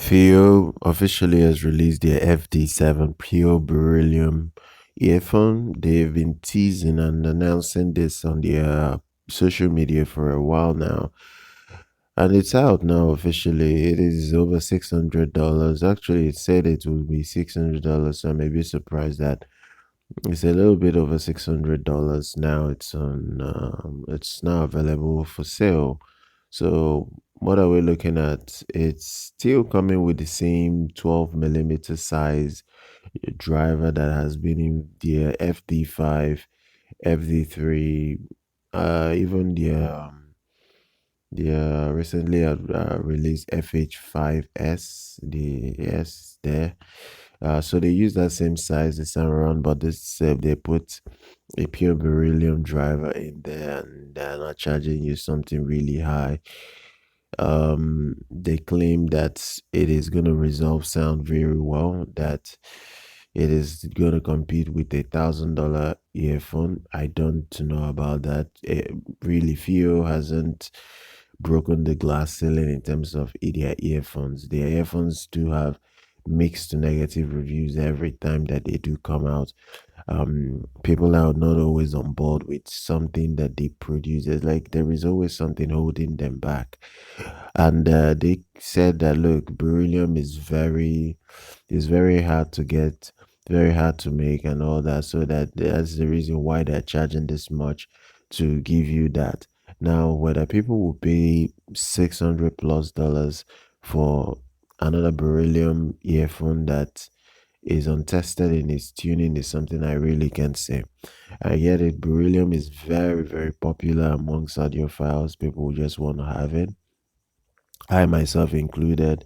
FiiO officially has released their FD7 pure Beryllium earphone. They've been teasing and announcing this on their social media for a while now. And it's out now officially. It is over $600. Actually, it said it would be $600, so I may be surprised that it's a little bit over $600 now. It's now available for sale. So what are we looking at? It's still coming with the same 12mm size driver that has been in the FD5, FD3, even the recently released FH5S, the S there. So they use that same size this time around, but this they put a pure beryllium driver in there, and they're not charging you something really high. They claim that it is going to resolve sound very well, that it is going to compete with $1,000 earphone. I don't know about that. Really, FiiO hasn't broken the glass ceiling in terms of their earphones. Their earphones do have mixed to negative reviews every time that they do come out. People are not always on board with something that they produce. It's like there is always something holding them back. And they said that look, beryllium is very hard to get, very hard to make, and all that. So that's the reason why they're charging this much to give you that. Now, whether people will pay $600+ for another beryllium earphone that is untested in its tuning is something I really can't say. I get it. Beryllium is very, very popular amongst audiophiles. People just want to have it. I myself included.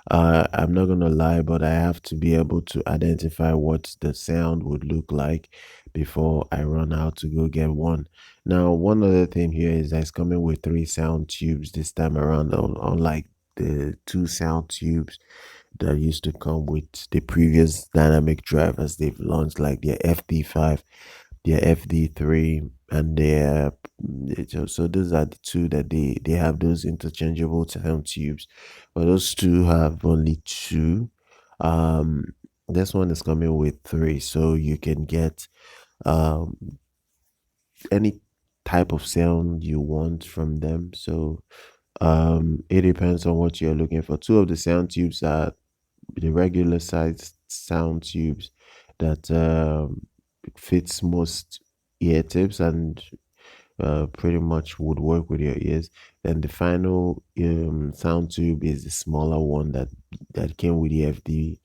I'm not gonna lie, but I have to be able to identify what the sound would look like before I run out to go get one. Now, one other thing here is that it's coming with 3 sound tubes this time around, unlike the 2 sound tubes that used to come with the previous dynamic drivers they've launched, like their FD5, their FD3, and their so those are the two that they have those interchangeable sound tubes, but those two have only two. Um, this one is coming with 3, so you can get um any type of sound you want from them. So it depends on what you're looking for. 2 of the sound tubes are the regular size sound tubes that fits most ear tips and pretty much would work with your ears. Then the final sound tube is the smaller one that came with the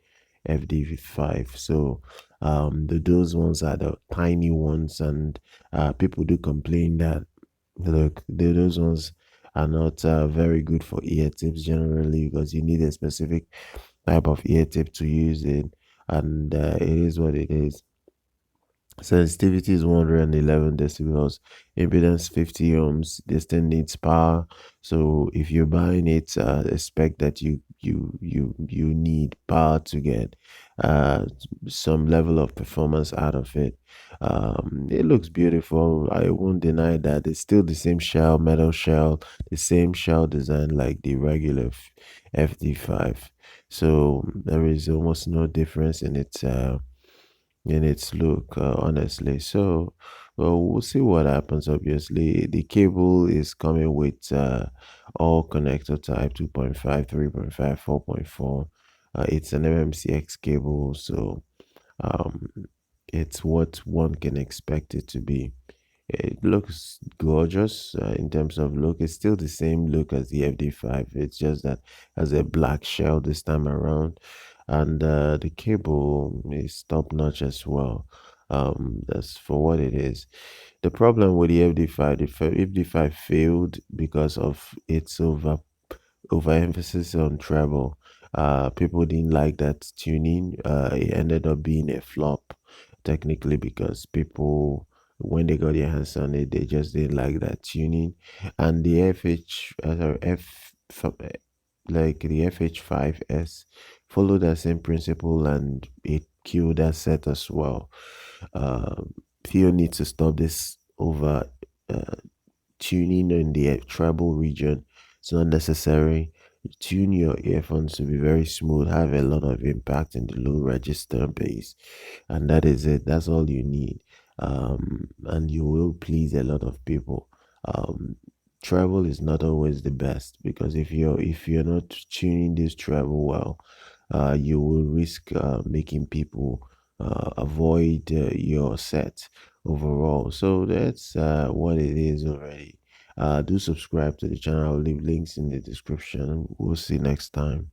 FD5. So those ones are the tiny ones, and people do complain that look, those ones are not very good for ear tips generally, because you need a specific type of ear tip to use it, and it is what it is. Sensitivity is 111 decibels, impedance 50 ohms. This thing needs power, so if you're buying it, expect that you need power to get some level of performance out of it. It looks beautiful. I won't deny that. It's still the same shell, metal shell, the same shell design like the regular FD5. So there is almost no difference in its look, honestly. So well, we'll see what happens. Obviously, the cable is coming with all connector type 2.5, 3.5, 4.4. It's an MMCX cable, so um it's what one can expect it to be. It looks gorgeous in terms of look. It's still the same look as the FD5. It's just that has a black shell this time around, and the cable is top notch as well. That's for what it is. The problem with the FD5, the FD5 failed because of its overemphasis on treble. People didn't like that tuning. It ended up being a flop technically, because people, when they got their hands on it, they just didn't like that tuning. And the like the FH5S followed that same principle, and it killed that set as well. FiiO needs to stop this over uh, tuning in the treble region. It's not necessary. Tune your earphones to be very smooth, have a lot of impact in the low register bass, and that is it. That's all you need. And you will please a lot of people. Treble is not always the best, because if you're not tuning this treble well, you will risk making people avoid your set overall. So that's what it is already. Do subscribe to the channel. I'll leave links in the description. We'll see you next time.